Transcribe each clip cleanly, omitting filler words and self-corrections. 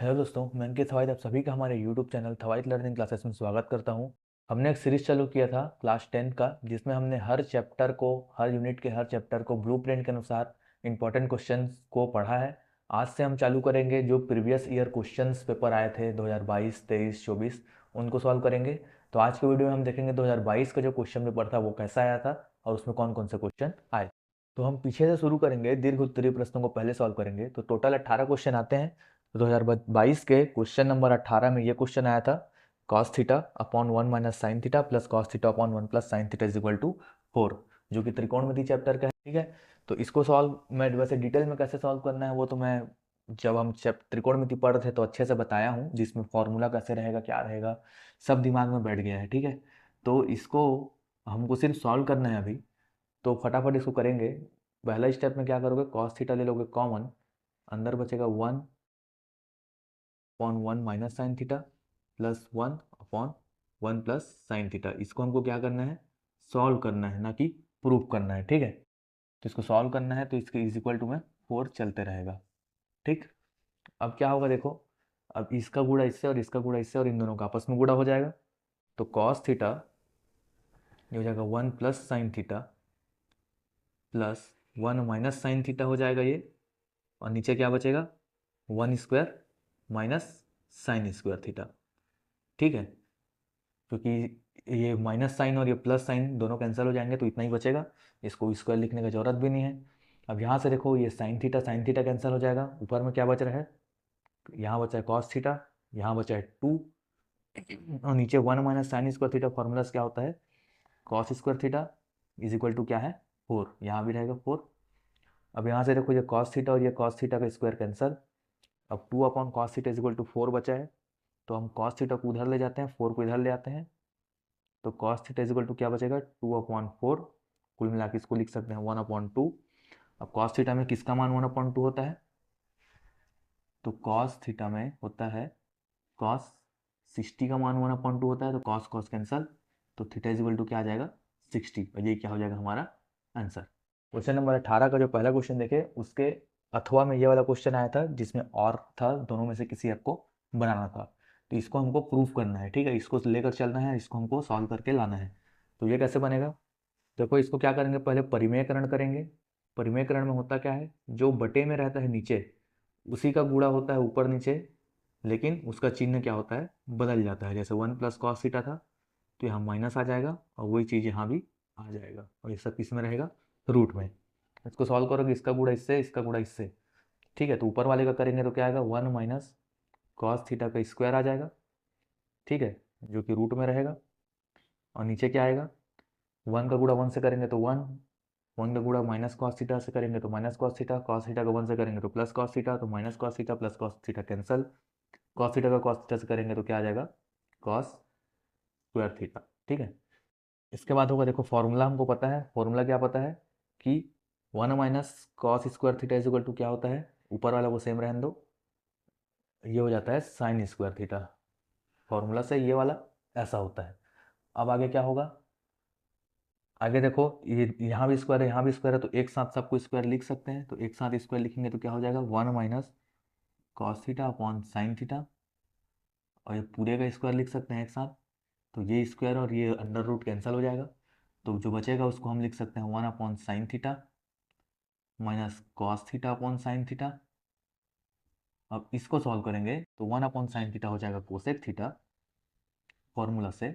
Hello दोस्तों, मैं अंकित थवाइट आप सभी का हमारे यूट्यूब चैनल थवाइट लर्निंग क्लासेस में स्वागत करता हूं। हमने एक सीरीज चालू किया था क्लास 10 का, जिसमें हमने हर चैप्टर को, हर यूनिट के हर चैप्टर को ब्लूप्रिंट के अनुसार इंपॉर्टेंट क्वेश्चंस को पढ़ा है। आज से हम चालू करेंगे जो प्रीवियस ईयर क्वेश्चंस पेपर आए थे 2022, 23, 24, उनको सॉल्व करेंगे। तो आज के वीडियो में हम देखेंगे 2022 का जो क्वेश्चन पेपर था वो कैसा आया था और उसमें कौन कौन से क्वेश्चन आए। तो हम पीछे से शुरू करेंगे, दीर्घ उत्तरीय प्रश्नों को पहले सॉल्व करेंगे। तो टोटल 18 क्वेश्चन आते हैं। 2022 के क्वेश्चन नंबर 18 में ये क्वेश्चन आया था, cos theta upon 1 minus sine theta plus cos theta upon 1 plus sine theta is equal to 4, जो कि त्रिकोणमिति चैप्टर का है। ठीक है, तो इसको सॉल्व मैं वैसे डिटेल में कैसे सॉल्व करना है वो तो मैं जब हम त्रिकोणमिति पढ़ रहे थे तो अच्छे से बताया हूँ, जिसमें फॉर्मूला कैसे रहेगा, क्या रहेगा, सब दिमाग में बैठ गया है। ठीक है, तो इसको हमको सिर्फ सॉल्व करना है अभी। तो फटाफट इसको करेंगे। पहला स्टेप में क्या करोगे, cos थीटा ले लोगे कॉमन, अंदर बचेगा 1 upon 1 minus sine theta plus 1 upon 1 plus sine theta. इसको हमको क्या करना है, सॉल्व करना है, ना कि प्रूफ करना है। ठीक है, तो इसको सॉल्व करना है, तो इसके इज इक्वल टू में 4 चलते रहेगा। ठीक, अब क्या होगा देखो, अब इसका गुणा इससे और इसका गुणा इससे और इन दोनों का आपस में गुणा हो जाएगा। तो कॉस थीटा ये हो जाएगा 1 plus sine theta plus 1 minus sine theta हो जाएगा ये, और नीचे क्या बचेगा, 1 square minus sine square theta. ठीक है, क्योंकि ये माइनस साइन और ये प्लस साइन दोनों कैंसिल हो जाएंगे तो इतना ही बचेगा, इसको स्क्वायर लिखने की ज़रूरत भी नहीं है। अब यहाँ से देखो, ये साइन थीटा कैंसिल हो जाएगा, ऊपर में क्या बच रहा है, यहाँ बचा है कॉस थीटा, यहाँ बचा है 2, और नीचे 1 minus sine square theta formula क्या होता है, cos square theta is equal to क्या है, 4, यहाँ भी रहेगा 4। अब यहाँ से देखो, ये कॉस थीटा और ये कॉस थीटा का स्क्वायर कैंसिल। अब 2 upon cos theta is equal to 4 बचा है, तो हम कॉस थीटा को उधर ले जाते हैं, 4 को इधर ले आते हैं। तो cos theta is equal to क्या बचेगा, 2/4। कुल मिला के इसको लिख सकते हैं 1/2। अब कॉस थीटा में किसका मान 1/2 होता है, तो कॉस थीटा में होता है कॉस 60 का मान 1/2 होता है, तो कॉस कॉस कैंसल, तो थीटा इज इक्वल टू क्या आ जाएगा, 60, और ये क्या हो जाएगा हमारा आंसर। क्वेश्चन नंबर 18 का जो पहला क्वेश्चन देखे उसके अथवा में ये वाला क्वेश्चन आया था, जिसमें और था, दोनों में से किसी एक को बनाना था। तो इसको हमको प्रूफ करना है। ठीक है, इसको लेकर चलना है, इसको हमको सॉल्व करके लाना है। तो ये कैसे बनेगा, देखो इसको क्या करेंगे, पहले परिमेयकरण करेंगे। परिमेयकरण में होता क्या है, जो बटे में रहता है नीचे उसी का गुणा होता है ऊपर नीचे, लेकिन उसका चिन्ह क्या होता है, बदल जाता है। जैसे 1 प्लस कॉस थीटा था तो यहाँ माइनस आ जाएगा, और वही चीज़ यहाँ भी आ जाएगा, और ये सब किस में रहेगा, रूट में। इसको सॉल्व करोगे, इसका गुणा इससे, इसका गुणा इससे। ठीक है, तो ऊपर वाले का करेंगे तो क्या आएगा, 1 माइनस कॉस थीटा का स्क्वायर आ जाएगा। ठीक है, जो कि रूट में रहेगा। और नीचे क्या आएगा, 1 का गुणा 1 से करेंगे तो 1, 1 का गुणा माइनस कॉस थीटा से करेंगे तो माइनस कॉस थीटा का 1 से करेंगे तो प्लस कॉस थीटा, तो minus cos theta plus cos theta cancel. Cos theta का कॉस थीटा से करेंगे तो क्या आ जाएगा, कॉस स्क्वायर थीटा। ठीक है, इसके बाद होगा, देखो फॉर्मूला हमको पता है, फॉर्मूला क्या पता है कि 1 minus cos square theta is equal to क्या होता है, ऊपर वाला वो सेम रहने दो, ये हो जाता है साइन स्क्वायर थीटा। फॉर्मूला से ये वाला ऐसा होता है। अब आगे क्या होगा, आगे देखो, ये यहाँ भी स्क्वायर है, यहाँ भी स्क्वायर है, तो एक साथ सबको स्क्वायर लिख सकते हैं। तो एक साथ स्क्वायर लिखेंगे तो क्या हो जाएगा, 1 minus cos theta upon sine theta, और ये पूरे का स्क्वायर लिख सकते हैं एक साथ। तो ये स्क्वायर और ये अंडर रूट कैंसिल हो जाएगा, तो जो बचेगा उसको हम लिख सकते हैं 1 upon sine theta minus cos theta upon sine theta. अब इसको सॉल्व करेंगे तो 1 अपॉन साइन थीटा हो जाएगा कोसेक थीटा फॉर्मूला से,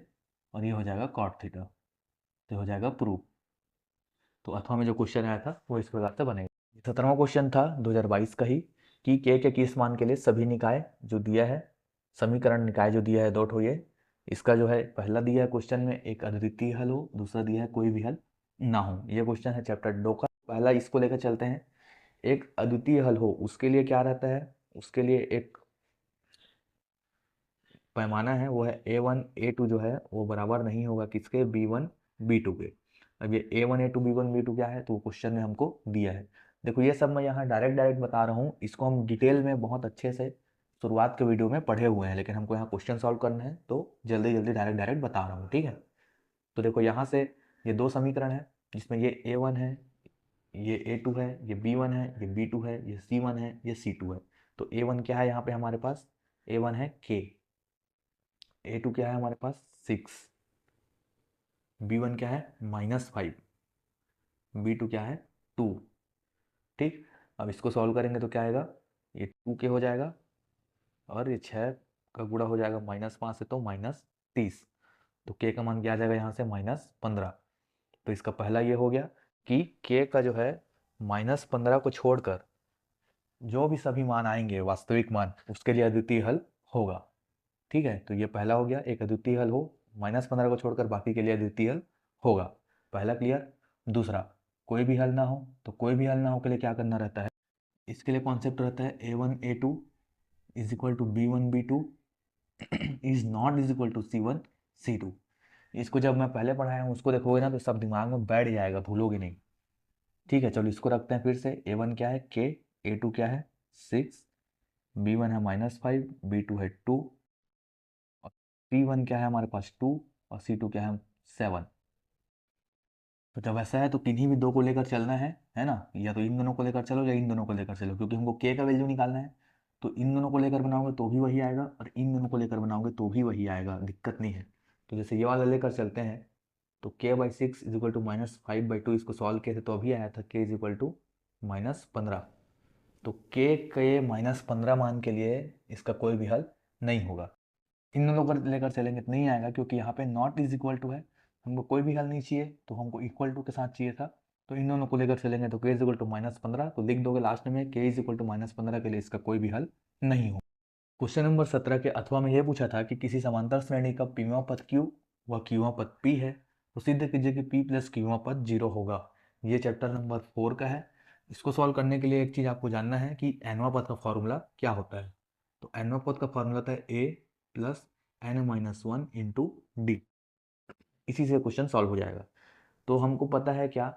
और ये हो जाएगा कॉट थीटा, तो हो जाएगा प्रूफ। तो अथवा में जो क्वेश्चन आया था वो इस प्रकार से बनेगा। 17वां क्वेश्चन था 2022 का ही, कि के किस मान के लिए सभी निकाय जो दिया है, समीकरण निकाय जो दिया है दो ठो, ये इसका जो है पहला दिया है क्वेश्चन में, एक अद्वितीय हल हो, दूसरा दिया है कोई भी हल ना हो। ये क्वेश्चन है चैप्टर 2 का। पहला इसको लेकर चलते हैं, एक अद्वितीय हल हो उसके लिए क्या रहता है, उसके लिए एक पैमाना है, वो है A1 A2 जो है वो बराबर नहीं होगा किसके, B1 B2 के। अब ये A1 A2 B1 B2 क्या है, तो वो क्वेश्चन में हमको दिया है। देखो ये सब मैं यहाँ डायरेक्ट डायरेक्ट बता रहा हूँ, इसको हम डिटेल में बहुत अच्छे से शुरुआत के वीडियो में पढ़े हुए हैं, लेकिन हमको यहाँ क्वेश्चन सॉल्व करना है तो जल्दी जल्दी डायरेक्ट डायरेक्ट बता रहा हूँ। ठीक है, तो देखो यहाँ से ये दो समीकरण है, जिसमें ये A1 है, ये A2 है, ये B1 है, ये B2 है, ये C1 है, ये C2 है। तो A1 क्या है यहाँ पे हमारे पास, A1 है k, A2 क्या है हमारे पास 6, B1 क्या है -5, B2 क्या है 2। ठीक, अब इसको सॉल्व करेंगे तो क्या आएगा, ये 2k हो जाएगा और ये 6 का गुणा हो जाएगा -5 से, तो -30। तो k का मान क्या आ जाएगा यहाँ से -15। तो इसका पहला ये हो गया कि k का जो है -15 को छोड़कर जो भी सभी मान आएंगे वास्तविक मान, उसके लिए अद्वितीय हल होगा। ठीक है, तो ये पहला हो गया, एक अद्वितीय हल हो, -15 को छोड़कर बाकी के लिए अद्वितीय हल होगा, पहला क्लियर। दूसरा, कोई भी हल ना हो, तो कोई भी हल ना हो के लिए क्या करना रहता है, इसके लिए कॉन्सेप्ट रहता है A1 A2 is equal to B1 B2 is not is equal to C1 C2। इसको जब मैं पहले पढ़ाया हूँ उसको देखोगे ना तो सब दिमाग में बैठ जाएगा, भूलोगे नहीं। ठीक है, चलो इसको रखते हैं फिर से। A1 क्या है k, A2 क्या है 6, B1 है -5, B2 है 2 और C1 क्या है हमारे पास 2 और C2 क्या है 7। तो जब ऐसा है तो किन्हीं भी दो को लेकर चलना है ना, या तो इन दोनों को लेकर चलो या इन दोनों को लेकर चलो, क्योंकि हमको k का वैल्यू निकालना है। तो इन दोनों को लेकर बनाओगे तो भी वही आएगा और इन दोनों को लेकर बनाओगे तो भी वही आएगा, दिक्कत नहीं है। तो जैसे ये वाला लेकर चलते हैं तो k/6 इज इक्वल टू -5/2, इसको सॉल्व किए थे तो अभी आया था k इज इक्वल टू -15। तो k के -15 मान के लिए इसका कोई भी हल नहीं होगा। इन दोनों को लेकर चलेंगे तो नहीं आएगा, क्योंकि यहाँ पे नॉट इज इक्वल टू है, हमको कोई भी हल नहीं चाहिए, तो हमको इक्वल टू के साथ चाहिए था। तो इन दोनों को लेकर चलेंगे तो k इज इक्वल टू -15, तो लिख दोगे लास्ट में k इज इक्वल टू -15 के लिए इसका कोई भी हल नहीं हो। क्वेश्चन नंबर 17 के अथवा में यह पूछा था कि किसी समांतर श्रेणी का pवां पद q व qवां पद p है, तो सिद्ध कीजिए कि p प्लस qवां पद 0 होगा। ये चैप्टर नंबर 4 का है। इसको सॉल्व करने के लिए एक चीज़ आपको जानना है कि nवां पद का फॉर्मूला क्या होता है। तो nवां पद का फॉर्मूला होता है a plus n-1 into D. इसी से क्वेश्चन सॉल्व हो जाएगा। तो हमको पता है क्या,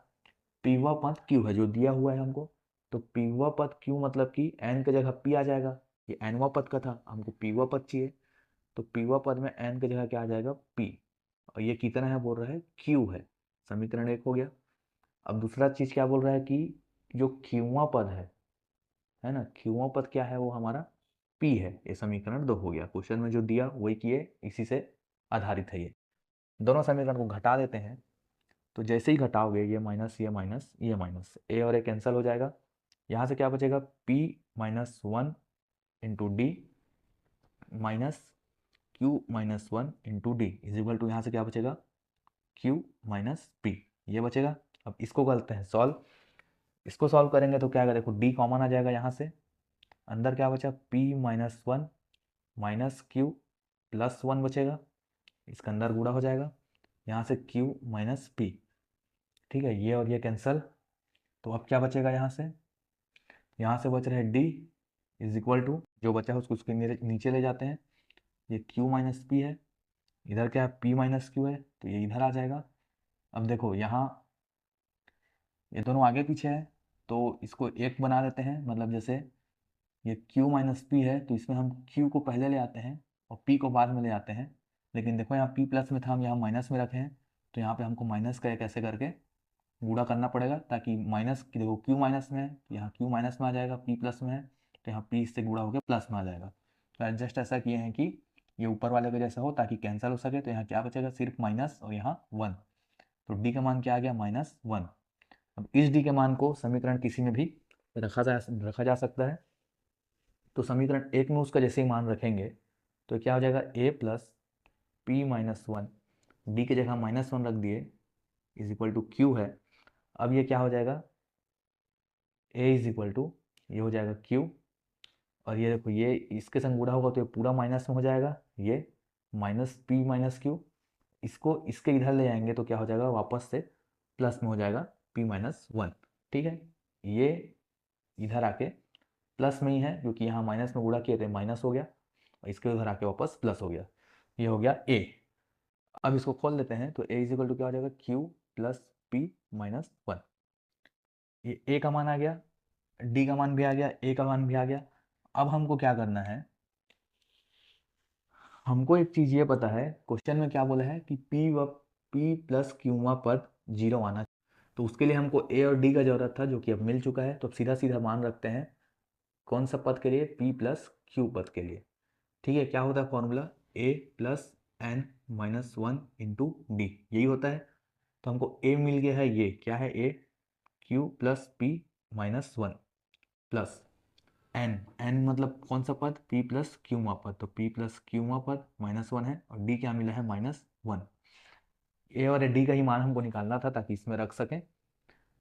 pवां पद q है जो दिया हुआ है हमको। तो pवां पद q मतलब कि n की जगह p आ जाएगा, ये nवां पद का था, हमको pवां पद चाहिए। तो pवां पद में n की जगह क्या आ जाएगा p, और ये कितना है बोल रहा है q है। समीकरण 1 हो गया। अब दूसरा चीज क्या बोल रहा है कि जो qवां पद है ना, qवां पद क्या है वो हमारा p है। ये समीकरण 2 हो गया। क्वेश्चन में जो दिया वही किए, इसी से आधारित है ये। दोनों समीकरण को घटा देते हैं, तो जैसे ही घटाओगे ये माइनस ये माइनस ये माइनस, ए और ए कैंसिल हो जाएगा। यहाँ से क्या बचेगा p-1 into d minus q-1 into d is equal to, यहाँ से क्या बचेगा q माइनस पी, ये बचेगा। अब इसको करते हैं सॉल्व। इसको सॉल्व करेंगे तो क्या आएगा, देखो d कॉमन आ जाएगा, यहाँ से अंदर क्या बचा p-1 माइनस q प्लस 1 बचेगा, इसका अंदर गुणा हो जाएगा, यहाँ से q माइनस पी। ठीक है, ये और ये कैंसल। तो अब क्या बचेगा, यहाँ से बच रहे d इज इक्वल टू, जो बचा है उसको उसके नीचे ले जाते हैं, ये q माइनस पी है, इधर क्या है p माइनस क्यू है, तो ये इधर आ जाएगा। अब देखो यहाँ ये दोनों आगे पीछे है, तो इसको एक बना देते हैं, मतलब जैसे ये q माइनस पी है तो इसमें हम q को पहले ले आते हैं और p को बाद में ले आते हैं। लेकिन देखो यहाँ p प्लस में था, हम यहाँ माइनस में रखे हैं, तो यहाँ पे हमको माइनस का एक ऐसे करके गुणा करना पड़ेगा, ताकि माइनस की, देखो q माइनस में है तो यहाँ q माइनस में आ जाएगा, p प्लस में है तो यहाँ p इससे गुणा होकर प्लस में आ जाएगा। तो एडजस्ट ऐसा किए हैं कि ये ऊपर वाले का जैसा हो ताकि कैंसिल हो सके। तो यहाँ क्या बचेगा, सिर्फ माइनस और यहाँ 1। तो d का मान क्या आ गया -1। अब इस d के मान को समीकरण किसी में भी रखा जा सकता है। तो समीकरण 1 में उसका जैसे ही मान रखेंगे तो क्या हो जाएगा a प्लस p-1, डी की जगह -1 रख दिए इज इक्वल टू q है। अब ये क्या हो जाएगा, a इज इक्वल टू, ये हो जाएगा q, और ये देखो ये इसके संग गुणा होगा तो ये पूरा माइनस में हो जाएगा, ये माइनस p माइनस क्यू। इसको इसके इधर ले जाएंगे तो क्या हो जाएगा, वापस से प्लस में हो जाएगा p-1। ठीक है, ये इधर आके प्लस में ही है क्योंकि यहाँ माइनस में गुणा किए थे, माइनस हो गया, और इसके उधर आके वापस प्लस हो गया, ये हो गया a। अब इसको खोल देते हैं तो a इज इक्वल टू क्या हो जाएगा q प्लस p-1। ये a का मान आ गया, d का मान भी आ गया, a का मान भी आ गया। अब हमको क्या करना है, हमको एक चीज ये पता है, क्वेश्चन में क्या बोला है कि p प्लस qवां पद 0 आना। तो उसके लिए हमको a और d का जरूरत था, जो कि अब मिल चुका है। तो अब सीधा सीधा मान रखते हैं कौन सा पद के लिए, p प्लस q पद के लिए। ठीक है, क्या होता है formula, a plus n minus one into d, यही होता है। तो हमको a मिल गया है, ये क्या है, a q plus p minus one plus n, n मतलब कौन सा पद, p प्लस क्यूमा पद, तो p प्लस क्यूमा पद माइनस वन है, और d क्या मिला है, माइनस वन। ए और डी का ही मान हमको निकालना था ताकि इसमें रख सकें।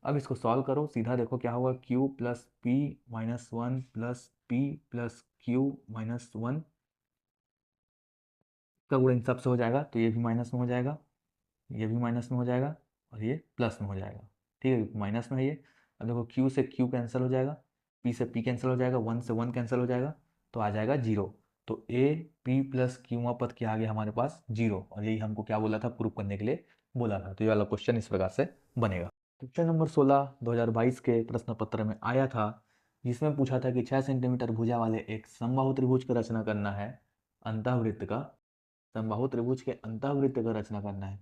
अब इसको सॉल्व करो, सीधा देखो क्या होगा, q plus p minus one plus P plus Q minus one का गुणा इन सब से हो जाएगा, तो ये भी माइनस में हो जाएगा, ये भी माइनस में हो जाएगा, और ये प्लस में हो जाएगा। ठीक है, माइनस में है ये। अब देखो q से q कैंसिल हो जाएगा, p से p कैंसिल हो जाएगा, वन से वन कैंसिल हो जाएगा, तो आ जाएगा जीरो। तो a p प्लस क्यूमा पद क्या आ गया हमारे पास, जीरो, और यही हमको क्या बोला था, प्रूव करने के लिए बोला था। तो ये वाला क्वेश्चन इस प्रकार से बनेगा। क्वेश्चन नंबर 16 2022 के प्रश्न पत्र में आया था, जिसमें पूछा था कि 6 सेंटीमीटर भुजा वाले एक समबाहु त्रिभुज की रचना करना है, अंतःवृत्त का, समबाहु त्रिभुज के अंतःवृत्त का रचना करना है,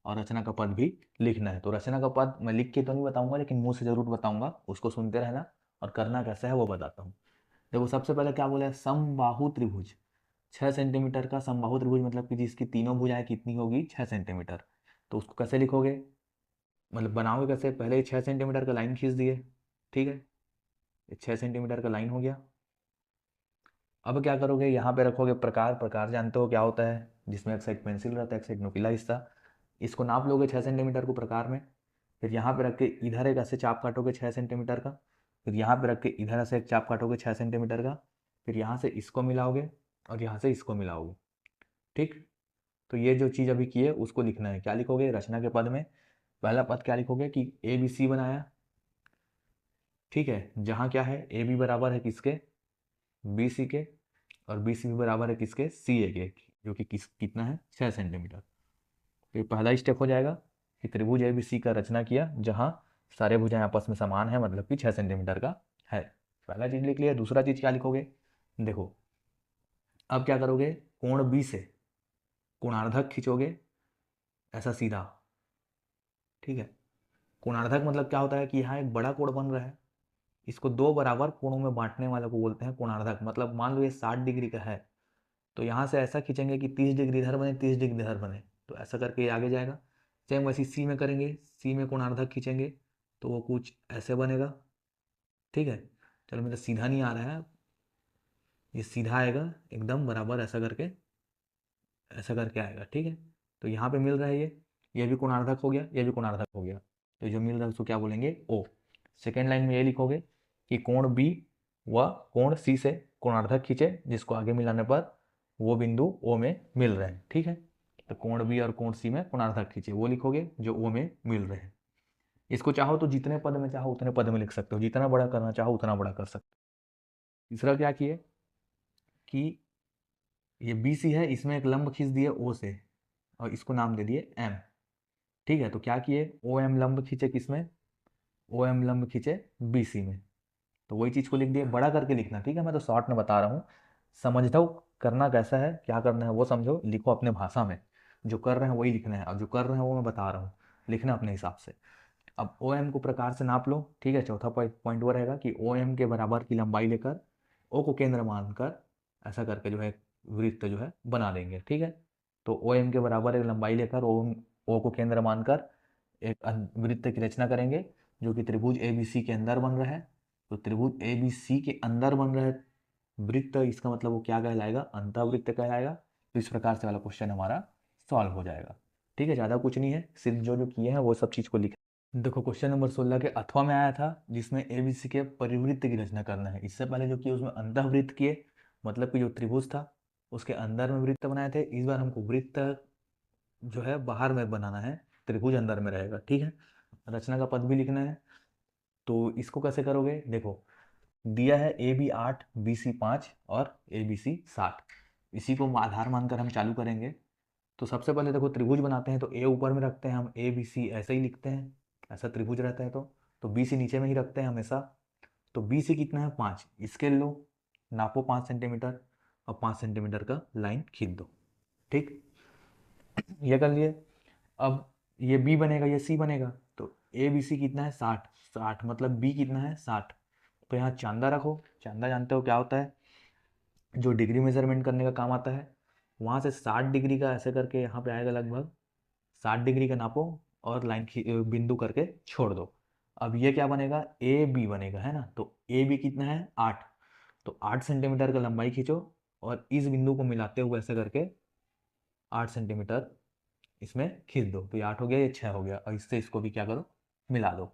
और रचना का पद भी लिखना है। तो रचना का पद मैं लिख के तो नहीं बताऊंगा, लेकिन मुंह से जरूर बताऊंगा, उसको सुनते रहना, और करना कैसा है वो बताता हूँ। देखो सबसे पहले क्या बोला है, समबाहु त्रिभुज, 6 सेंटीमीटर का समबाहु त्रिभुज, मतलब कि जिसकी तीनों भुजाएं कितनी होगी, 6 सेंटीमीटर। तो उसको कैसे लिखोगे, मतलब बनाओगे कैसे, पहले 6 सेंटीमीटर का लाइन खींच दिए, ठीक है, ये 6 सेंटीमीटर का लाइन हो गया। अब क्या करोगे, यहाँ पे रखोगे प्रकार, प्रकार जानते हो क्या होता है, जिसमें एक साइड पेंसिल रहता है, एक साइड नुकीला हिस्सा, इसको नाप लोगे 6 सेंटीमीटर को प्रकार में। फिर यहाँ पे रख के इधर एक ऐसे चाप काटोगे 6 सेंटीमीटर का, फिर यहाँ पे रख के इधर से एक चाप काटोगे 6 सेंटीमीटर का, फिर यहाँ से इसको मिलाओगे और यहाँ से इसको मिलाओगे। ठीक, तो ये जो चीज़ अभी की है उसको लिखना है। क्या लिखोगे, रचना के पद में पहला पद क्या लिखोगे कि ए बी सी बनाया, ठीक है, जहाँ क्या है, ए बी बराबर है किसके, बी सी के, और बी सी भी बराबर है किसके, सी ए के, जो कि कितना है, 6 सेंटीमीटर। तो ये पहला स्टेप हो जाएगा कि त्रिभुज ए बी सी का रचना किया, जहाँ सारे भुजाएं आपस में समान है, मतलब कि 6 सेंटीमीटर का है। पहला चीज़ लिख लिया। दूसरा चीज़ क्या लिखोगे, देखो अब क्या करोगे, कोण बी से कोणार्धक खींचोगे, ऐसा सीधा, ठीक है। कोणार्धक मतलब क्या होता है कि यहाँ एक बड़ा कोण बन रहा है, इसको दो बराबर कोणों में बांटने वाले को बोलते हैं कोणार्धक। मतलब मान लो ये 60 डिग्री का है, तो यहाँ से ऐसा खींचेंगे कि 30 डिग्री इधर बने, 30 डिग्री इधर बने, तो ऐसा करके ये आगे जाएगा। सेम वैसे सी में करेंगे, सी में कोणार्धक खींचेंगे तो वो कुछ ऐसे बनेगा, ठीक है। चलो मेरा सीधा नहीं आ रहा है, ये सीधा आएगा एकदम बराबर, ऐसा करके आएगा, ठीक है। तो यहाँ पे मिल रहा है ये भी कोणार्धक हो गया, ये भी कोणार्धक हो गया, तो जो मिल रहा है उसको क्या बोलेंगे, ओ। सेकेंड लाइन में ये लिखोगे कि कोण बी व कोण सी से कोणार्धक खींचे, जिसको आगे मिलाने पर वो बिंदु ओ में मिल रहे हैं, ठीक है। तो कोण बी और कोण सी में कोणार्धक खींचे, वो लिखोगे जो ओ में मिल रहे हैं। इसको चाहो तो जितने पद में चाहो उतने पद में लिख सकते हो, जितना बड़ा करना चाहो उतना बड़ा कर सकते हो। तीसरा क्या किए कि ये बी सी है, इसमें एक लंब खींच दिए ओ से, और इसको नाम दे दिए एम, ठीक है। तो क्या किए, ओ एम लंब खींचे किसमें, ओ एम लंब खींचे बी सी में, तो वही चीज़ को लिख दिए। बड़ा करके लिखना, ठीक है, मैं तो शॉर्ट में बता रहा हूँ, समझो करना कैसा है, क्या करना है वो समझो, लिखो अपने भाषा में, जो कर रहे हैं वही लिखना है, और जो कर रहे हैं वो मैं बता रहा हूँ, लिखना अपने हिसाब से। अब ओ एम को प्रकार से नाप लो, ठीक है। चौथा पॉइंट वो रहेगा कि ओ एम के बराबर की लंबाई लेकर ओ को केंद्र मानकर ऐसा करके जो है वृत्त जो है बना देंगे, ठीक है। तो ओ एम के बराबर एक लंबाई लेकर ओ को केंद्र मानकर एक वृत्त की रचना करेंगे, जो कि त्रिभुज ए बी सी के अंदर बन रहा है। तो त्रिभुज ए बी सी के अंदर बन रहा है वृत्त, इसका मतलब वो क्या कहलाएगा, अंतःवृत्त कहलाएगा। तो इस प्रकार से वाला क्वेश्चन हमारा सॉल्व हो जाएगा, ठीक है। ज़्यादा कुछ नहीं है, सिर्फ जो जो किए हैं वो सब चीज़ को लिख। देखो क्वेश्चन नंबर 16 के अथवा में आया था, जिसमें एबीसी के परिवृत्त की रचना करना है। इससे पहले जो किए उसमें अंतःवृत्त किए, मतलब कि जो त्रिभुज था उसके अंदर में वृत्त बनाए थे। इस बार हमको वृत्त जो है बाहर में बनाना है, त्रिभुज अंदर में रहेगा, ठीक है। रचना का पद भी लिखना है। तो इसको कैसे करोगे, देखो दिया है ए बी 8 बी सी 5 और ए बी सी 60, इसी को आधार मानकर हम चालू करेंगे। तो सबसे पहले देखो त्रिभुज बनाते हैं, तो ए ऊपर में रखते हैं हम, ए बी सी ऐसे ही लिखते हैं, ऐसा त्रिभुज रहता है। तो बी सी नीचे में ही रखते हैं हमेशा। तो बी सी कितना है, 5, स्केल लो, नापो 5 सेंटीमीटर, और 5 सेंटीमीटर का लाइन खींच दो, ठीक, ये कर लिए। अब ये बी बनेगा, ये सी बनेगा, तो ए बी सी कितना है, 60, 60 मतलब बी कितना है, 60। तो यहाँ चांदा रखो, चांदा जानते हो क्या होता है, जो डिग्री मेजरमेंट करने का काम आता है, वहाँ से 60 डिग्री का ऐसे करके यहाँ पे आएगा, लगभग 60 डिग्री का नापो और लाइन बिंदु करके छोड़ दो। अब ये क्या बनेगा, ए बी बनेगा, है ना। तो ए बी कितना है, 8। तो 8 सेंटीमीटर का लंबाई खींचो और इस बिंदु को मिलाते हुए ऐसे करके 8 सेंटीमीटर इसमें खींच दो। तो ये 8 हो गया, ये 6 हो गया, और इससे इसको भी क्या करो, मिला दो।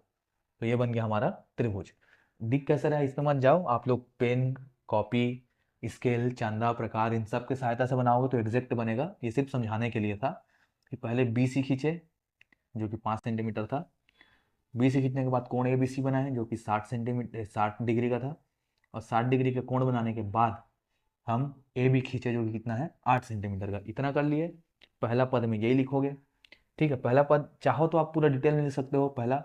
तो ये बन गया हमारा त्रिभुज। दिख कैसे रहा है, इसमें मत जाओ आप लोग, पेन, कॉपी, स्केल, चांदा, प्रकार, इन सब की सहायता से बनाओगे तो एग्जैक्ट बनेगा। ये सिर्फ समझाने के लिए था कि पहले बी सी खींचे जो कि 5 सेंटीमीटर था। बी सी खींचने के बाद कोण ए बी सी बना है जो कि 60 सेंटीमीटर 60 डिग्री का था। और 60 डिग्री के कोण बनाने के बाद हम ए बी खींचे जो कि कितना है, 8 सेंटीमीटर का। इतना कर लिए, पहला पद में यही लिखोगे। ठीक है, पहला पद चाहो तो आप पूरा डिटेल में लिख सकते हो। पहला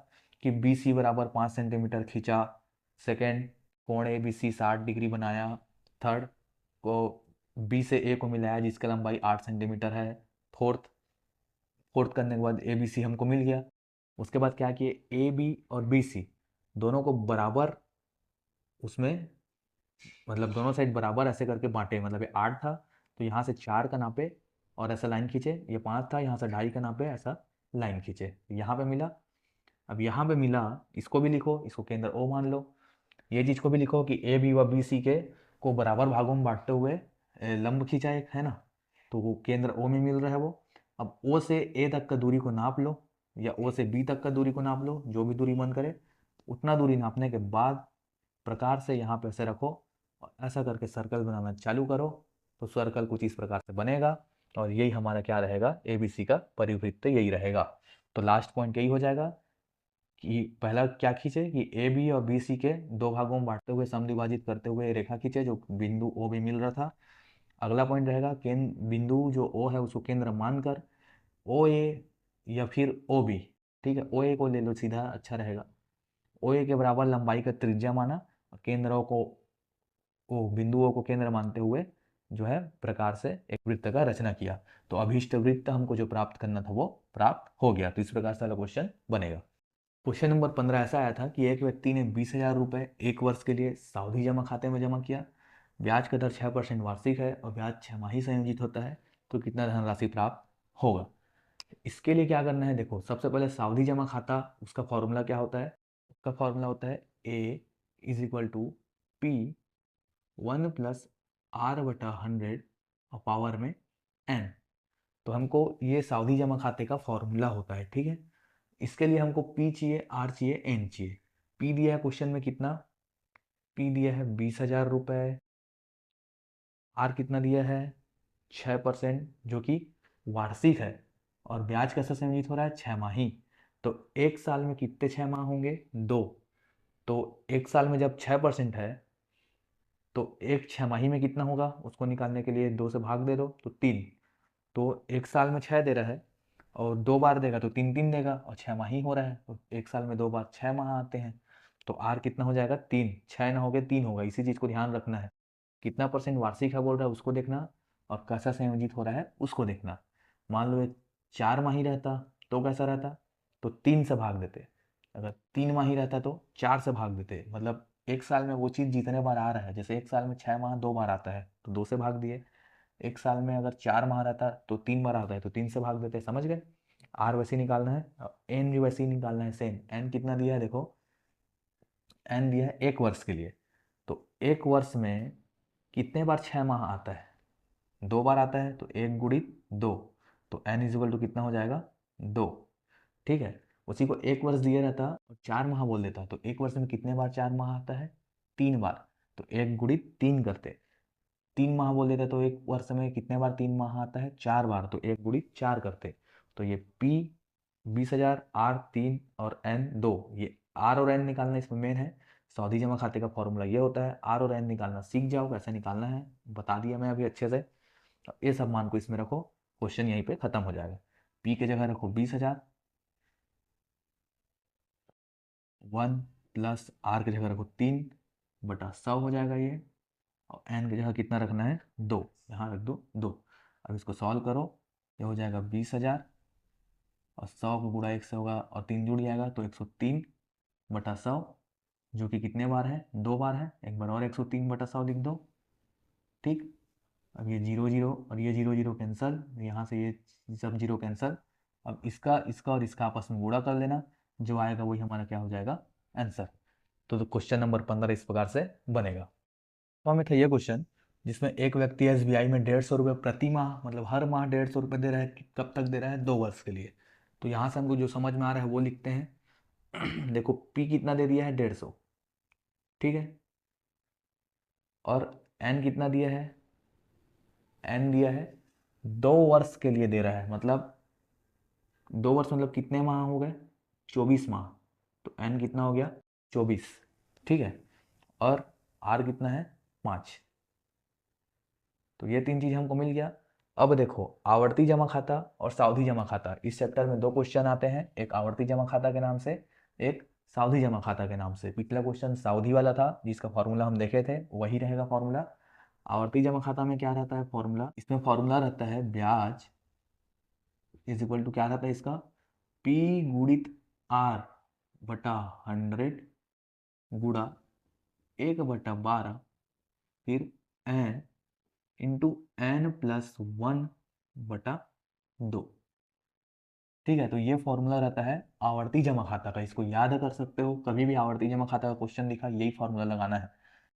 कि बी सी बराबर 5 सेंटीमीटर खींचा। सेकेंड, कोण ए बी सी 60 डिग्री बनाया। थर्ड को बी से ए को मिलाया जिसका लंबाई 8 सेंटीमीटर है। फोर्थ, फोर्थ करने के बाद ए बी सी हमको मिल गया। उसके बाद क्या किए, ए बी और बी सी दोनों को बराबर, उसमें मतलब दोनों साइड बराबर ऐसे करके बांटे। मतलब ये 8 था तो यहाँ से 4 का नापे और ऐसा लाइन खींचे। ये 5 था, यहाँ से 2.5 का नापे, ऐसा लाइन खींचे, यहाँ पे मिला। अब यहाँ पे मिला, इसको भी लिखो, इसको केंद्र ओ मान लो। ये चीज़ को भी लिखो कि ए बी व बी सी के को बराबर भागों में बांटते हुए लंब खींचा एक, है ना। तो वो केंद्र ओ में मिल रहा है वो। अब ओ से ए तक का दूरी को नाप लो, या ओ से बी तक का दूरी को नाप लो, जो भी दूरी मन करे। उतना दूरी नापने के बाद प्रकार से यहाँ पे ऐसे रखो और ऐसा करके सर्कल बनाना चालू करो। तो सर्कल कुछ इस प्रकार से बनेगा और यही हमारा क्या रहेगा, ए बी सी का परिवृत्त यही रहेगा। तो लास्ट पॉइंट यही हो जाएगा कि पहला क्या खींचे कि ए बी और बी सी के दो भागों में बांटते हुए समद्विभाजित करते हुए रेखा खींचे जो बिंदु ओ भी मिल रहा था। अगला पॉइंट रहेगा केंद्र बिंदु जो ओ है उसको केंद्र मानकर ओ ए या फिर ओ बी, ठीक है, ओ ए को ले लो सीधा, अच्छा रहेगा। ओ ए के बराबर लंबाई का त्रिज्या माना और केंद्रों को, ओ बिंदुओं को केंद्र मानते हुए जो है प्रकार से एक वृत्त का रचना किया। तो अभीष्ट वृत्त हमको जो प्राप्त करना था वो प्राप्त हो गया। तो इस प्रकार से क्वेश्चन बनेगा। क्वेश्चन नंबर 15 ऐसा आया था कि एक व्यक्ति ने 20,000 रुपये एक वर्ष के लिए सावधि जमा खाते में जमा किया। ब्याज का दर 6% वार्षिक है और ब्याज 6 माही संयोजित होता है। तो कितना धनराशि प्राप्त होगा। इसके लिए क्या करना है, देखो सबसे पहले सावधि जमा खाता, उसका फॉर्मूला क्या होता है, उसका फॉर्मूला होता है A is equal to P 1+r/100 और पावर में n। तो हमको ये सावधि जमा खाते का फॉर्मूला होता है, ठीक है। इसके लिए हमको P चाहिए, R चाहिए, N चाहिए। P दिया है क्वेश्चन में कितना, P दिया है 20,000 रुपये। R कितना दिया है 6% जो कि वार्षिक है और ब्याज कैसा संयोजित हो रहा है 6 माही। तो एक साल में कितने 6 माह होंगे, 2। तो एक साल में जब 6% है तो एक 6 माही में कितना होगा, उसको निकालने के लिए 2 से भाग दे दो तो 3। तो एक साल में 6 दे रहा है और 2 बार देगा तो 3 3 देगा और 6 माही हो रहा है तो एक साल में 2 बार 6 माह आते हैं। तो आर कितना हो जाएगा 3, 6 ना हो गए 3 होगा। इसी चीज़ को ध्यान रखना है, कितना परसेंट वार्षिक है बोल रहा है उसको देखना और कैसा संयोजित हो रहा है उसको देखना। मान लो ये 4 माही रहता तो कैसा रहता, तो 3 से भाग देते। अगर 3 माही रहता तो 4 से भाग देते। मतलब एक साल में वो चीज़ जितने बार आ रहा है, जैसे एक साल में 6 माह 2 बार आता है तो 2 से भाग दिए। एक साल में अगर 4 माह रहता तो 3 बार आता है तो 3 से भाग देते, समझ गए। आर वैसे निकालना है, एन भी वैसे ही निकालना है सेम। एन कितना दिया है देखो, एन दिया है एक वर्ष के लिए। तो एक वर्ष में कितने बार 6 माह आता है, 2 बार आता है तो 1 × 2। तो एन इजिकल टू कितना हो जाएगा 2, ठीक है। उसी को एक वर्ष दिया रहता और 4 माह बोल देता तो एक वर्ष में कितने बार 4 माह आता है, 3 बार। तो 1 × 3 करते, 3 माह बोल देते तो एक वर्ष में कितने बार 3 माह आता है, 4 बार। तो 1 × 4 करते। तो ये P 20,000, R 3 और N 2। ये R और N निकालना इसमें मेन है। सावधि जमा खाते का फॉर्मूला ये होता है। R और N निकालना सीख जाओ, कैसे निकालना है बता दिया मैं अभी अच्छे से। तो ये सब मान को इसमें रखो, क्वेश्चन यहीं पे खत्म हो जाएगा। P की जगह रखो 20,000, 1 + R की जगह रखो 3/100 हो जाएगा ये। और एन की जगह कितना रखना है 2, यहाँ रख दो 2। अब इसको सॉल्व करो, ये हो जाएगा 20,000 और 100 को गुणा 1 से होगा और 3 जुड़ जाएगा तो 103/100 जो कि कितने बार है, 2 बार है। एक बार और 103/100 लिख दो। ठीक, अब ये 0 0 और ये 0 0 कैंसल, यहाँ से ये सब 0 कैंसल। अब इसका इसका और इसका आपस में गुणा कर लेना, जो आएगा वही हमारा क्या हो जाएगा, आंसर। तो क्वेश्चन नंबर 15 इस प्रकार से बनेगा। तो हमें था ये क्वेश्चन जिसमें एक व्यक्ति एसबीआई में 150 रुपये प्रति माह, मतलब हर माह 150 रुपये दे रहा है, कब तक दे रहा है, 2 वर्ष के लिए। तो यहाँ से हमको जो समझ में आ रहा है वो लिखते हैं। देखो पी कितना दे दिया है, 150, ठीक है, और एन कितना दिया है, एन दिया है 2 वर्ष के लिए दे रहा है, मतलब 2 वर्ष मतलब कितने माह हो गए, 24 माह। तो एन कितना हो गया, 24, ठीक है, और आर कितना है, 5। तो ये 3 चीज़ हमको मिल गया। अब देखो आवर्ती जमा खाता और सावधि जमा खाता, इस चैप्टर में 2 क्वेश्चन आते हैं, एक आवर्ती जमा खाता के नाम से, एक सावधि जमा खाता के नाम से। पिछला क्वेश्चन सावधि वाला था जिसका फॉर्मूला हम देखे थे, वही रहेगा फॉर्मूला। आवर्ती जमा खाता में क्या रहता है फॉर्मूला, इसमें फॉर्मूला रहता है ब्याज इज इक्वल टू, क्या रहता है इसका, पी गुणित आर बटा 100 गुणा 1/12 फिर एन इंटू n+1/2। ठीक है, तो ये फॉर्मूला रहता है आवर्ती जमा खाता का, इसको याद कर सकते हो, कभी भी आवर्ती जमा खाता का क्वेश्चन दिखा यही फॉर्मूला लगाना है।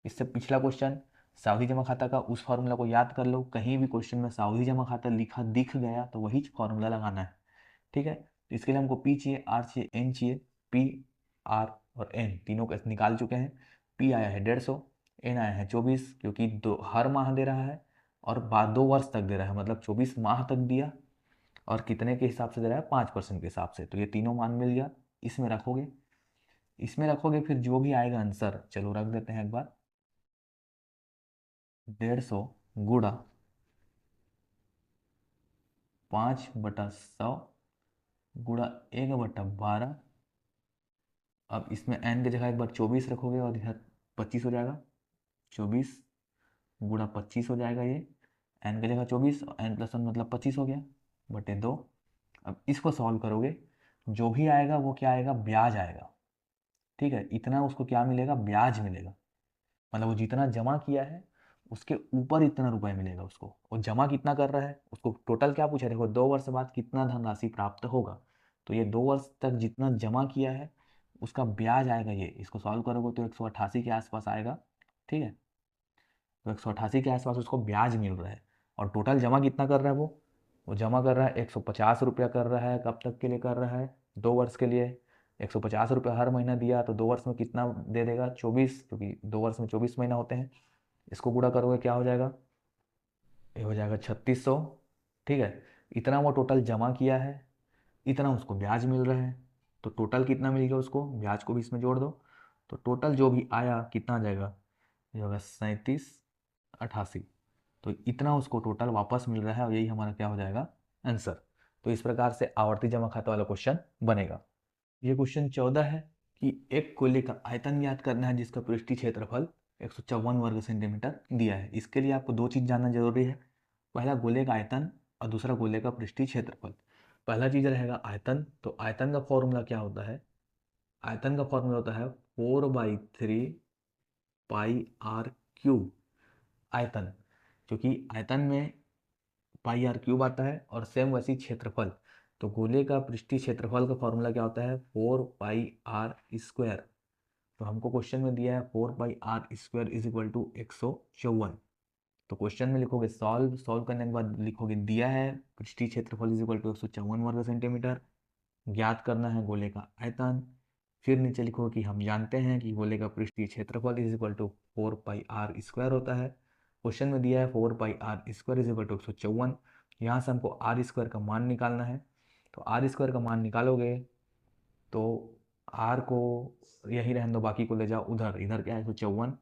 इससे पिछला क्वेश्चन सावधि जमा खाता का, उस फॉर्मूला को याद कर लो, कहीं भी क्वेश्चन में सावधि जमा खाता लिखा दिख गया तो वही फॉर्मूला लगाना है। ठीक है, तो इसके लिए हमको पी चाहिए, आर चाहिए, एन चाहिए। पी, आर और एन तीनों को निकाल चुके हैं। पी आया है 150, एन आया है 24, क्योंकि हर माह दे रहा है और बाद 2 वर्ष तक दे रहा है, मतलब 24 माह तक दिया, और कितने के हिसाब से दे रहा है, 5% के हिसाब से। तो ये तीनों मान मिल गया, इसमें रखोगे, इसमें रखोगे, फिर जो भी आएगा आंसर, चलो रख देते हैं एक बार, 150 गुणा 5/100 गुणा 1/12। अब इसमें n की जगह एक बार 24 रखोगे और इधर 25 हो जाएगा, 24 गुणा 25 हो जाएगा ये, n की जगह 24 और n+1 मतलब 25 हो गया, बटे 2। अब इसको सॉल्व करोगे, जो भी आएगा वो क्या आएगा, ब्याज आएगा। ठीक है, इतना उसको क्या मिलेगा, ब्याज मिलेगा, मतलब वो जितना जमा किया है उसके ऊपर इतना रुपए मिलेगा उसको। और जमा कितना कर रहा है, उसको टोटल क्या पूछा है, देखो 2 वर्ष बाद कितना धनराशि प्राप्त होगा, तो ये 2 वर्ष तक जितना जमा किया है उसका ब्याज आएगा ये। इसको सॉल्व करोगे तो 188 के आसपास आएगा। ठीक है, तो 188 के आसपास उसको ब्याज मिल रहा है। और टोटल जमा कितना कर रहा है वो जमा कर रहा है 150 रुपया कर रहा है। कब तक के लिए कर रहा है, 2 वर्ष के लिए। 150 रुपया हर महीना दिया तो 2 वर्ष में कितना दे देगा, 24, क्योंकि 2 वर्ष में 24 महीना होते हैं। इसको गुणा करोगे क्या हो जाएगा, ये हो जाएगा 3600। ठीक है, इतना वो टोटल जमा किया है, इतना उसको ब्याज मिल रहा है। तो टोटल कितना मिल गया उसको, ब्याज को भी इसमें जोड़ दो, तो टोटल जो भी आया कितना आ जाएगा, ये होगा 3788। तो इतना उसको टोटल वापस मिल रहा है और यही हमारा क्या हो जाएगा, आंसर। तो इस प्रकार से आवर्ती जमा खाता वाला क्वेश्चन बनेगा। ये क्वेश्चन 14 है कि एक गोले का आयतन ज्ञात करना है जिसका पृष्ठीय क्षेत्रफल 154 वर्ग सेंटीमीटर दिया है। इसके लिए आपको 2 चीज़ जानना जरूरी है, पहला गोले का आयतन और दूसरा गोले का पृष्ठीय क्षेत्रफल। पहला चीज़ रहेगा आयतन, तो आयतन का फॉर्मूला क्या होता है, आयतन का फॉर्मूला होता है 4/3 पाई r क्यूब। आयतन, क्योंकि आयतन में पाई आर क्यूब आता है, और सेम वैसी क्षेत्रफल, तो गोले का पृष्ठीय क्षेत्रफल का फॉर्मूला क्या होता है, 4πr²। तो हमको क्वेश्चन में दिया है 4πr² इज इक्वल टू 154। तो क्वेश्चन में लिखोगे सॉल्व, सॉल्व करने के बाद लिखोगे दिया है पृष्ठीय क्षेत्रफल इज इक्वल टू 154 वर्ग सेंटीमीटर, ज्ञात करना है गोले का आयतन। फिर नीचे लिखो कि हम जानते हैं कि गोले का पृष्ठीय क्षेत्रफल इज इक्वल टू 4πr² होता है। क्वेश्चन में दिया है 4πr² इज इक्वल टू 154। यहाँ से हमको r² का मान निकालना है, तो r² का मान निकालोगे तो r को यही रहने दो, बाकी को ले जाओ उधर, इधर क्या है 154,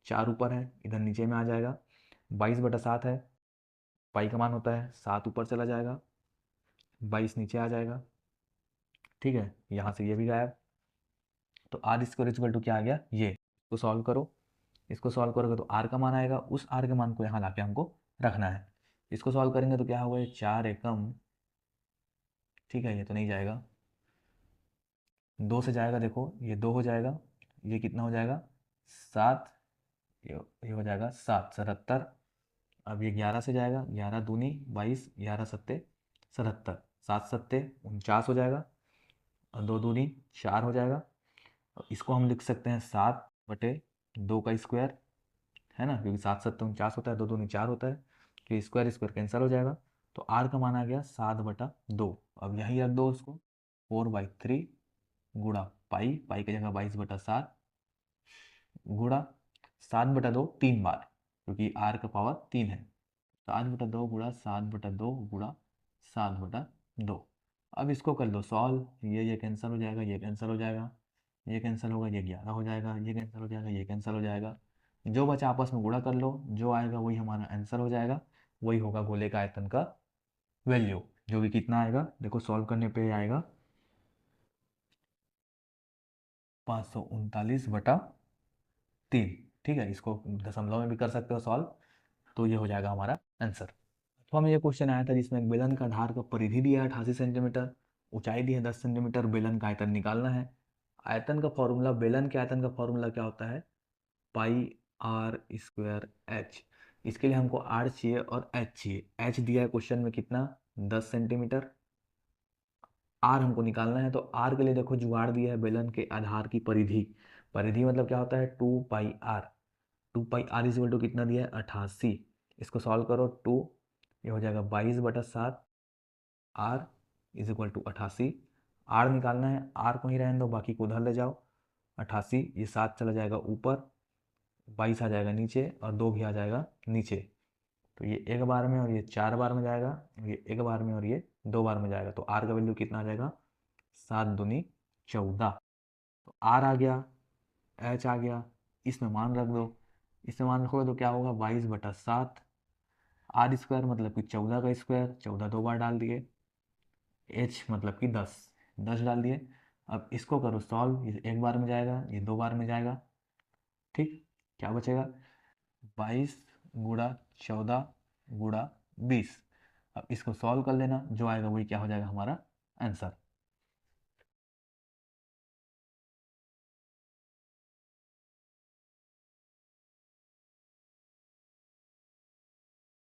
4 ऊपर है, इधर नीचे में आ जाएगा, 22/7 है, पाई का मान होता है 7 ऊपर चला जाएगा, 22 नीचे आ जाएगा। ठीक है, यहाँ से ये भी गायब। तो r² इक्वल टू क्या आ गया, ये। इसको सॉल्व करो, इसको सॉल्व करोगे तो r का मान आएगा, उस r के मान को यहाँ लाके हमको रखना है। इसको सॉल्व करेंगे तो क्या होगा, 4 एकम, ठीक है, ये तो नहीं जाएगा, 2 से जाएगा, देखो ये 2 हो जाएगा, ये कितना हो जाएगा 7, ये हो जाएगा 7 77, अब ये 11 से जाएगा, 11 दूनी 22, 11 सत्ते 77, 7 सत्ते 49 हो जाएगा, और 2 दूनी 4 हो जाएगा। और इसको हम लिख सकते हैं 7/2 का स्क्वायर, है ना, क्योंकि 7 सत्ते 49 होता है, 2 दूनी 4 होता है, तो ये स्क्वायर स्क्वायर कैंसिल हो जाएगा। तो आर का मान आ गया 7/2। अब यहीं रख दो उसको, 4/3 गुणा पाई, पाई की जगह 22/7 गुणा 7/2 3 बार, क्योंकि आर का पावर 3 है। 7/2 गुणा 7/2 गुणा 7/2। अब इसको कर लो सॉल्व, ये कैंसिल हो जाएगा, ये कैंसिल हो जाएगा, ये कैंसिल होगा, ये 11 हो जाएगा, ये कैंसिल हो जाएगा, ये कैंसिल हो जाएगा। जो बचा आपस में गुणा कर लो, जो आएगा वही हमारा आंसर हो जाएगा, वही होगा गोले का आयतन का वैल्यू, जो कि कितना आएगा, देखो सॉल्व करने पे आएगा 539/3। ठीक है, इसको दशमलव में भी कर सकते हो सॉल्व, तो ये हो जाएगा हमारा आंसर। तो हमें ये क्वेश्चन आया था जिसमें एक बेलन का आधार का परिधि दिया है 88 सेंटीमीटर, ऊंचाई दी है 10 सेंटीमीटर, बेलन का आयतन निकालना है। आयतन का फॉर्मूला, बेलन के आयतन का फॉर्मूला क्या होता है, पाई आर स्क्वायर एच। इसके लिए हमको आर चाहिए और एच चाहिए। एच दिया है क्वेश्चन में कितना, 10 सेंटीमीटर। आर हमको निकालना है, तो आर के लिए देखो जुगाड़ दिया है, बेलन के आधार की परिधि। परिधि मतलब क्या होता है, 2 pi R. 2 pi R is equal to कितना दिया है, 88। इसको सॉल्व करो, 2 ये हो जाएगा 22/7, r is equal to 88। R निकालना है, आर को ही रहने दो, बाकी को उधर ले जाओ। 88, ये 7 चला जाएगा ऊपर, 22 आ जाएगा नीचे, और 2 भी आ जाएगा नीचे। तो ये एक बार में और ये 4 बार में जाएगा, ये एक बार में और ये 2 बार में जाएगा। तो आर का वैल्यू कितना आ जाएगा, 7 दूनी 14। तो आर आ गया, एच आ गया, इसमें मान रख दो। इसमें मान रखोगे तो क्या होगा, 22/7। आर स्क्वायर मतलब कि 14 का स्क्वायर, 14 2 बार डाल दिए। एच मतलब कि 10, 10 डाल दिए। अब इसको करो सॉल्व, ये एक बार में जाएगा, ये 2 बार में जाएगा। ठीक, क्या बचेगा, 22 गुणा 14 गुणा 20। अब इसको सॉल्व कर लेना, जो आएगा वही क्या हो जाएगा हमारा आंसर।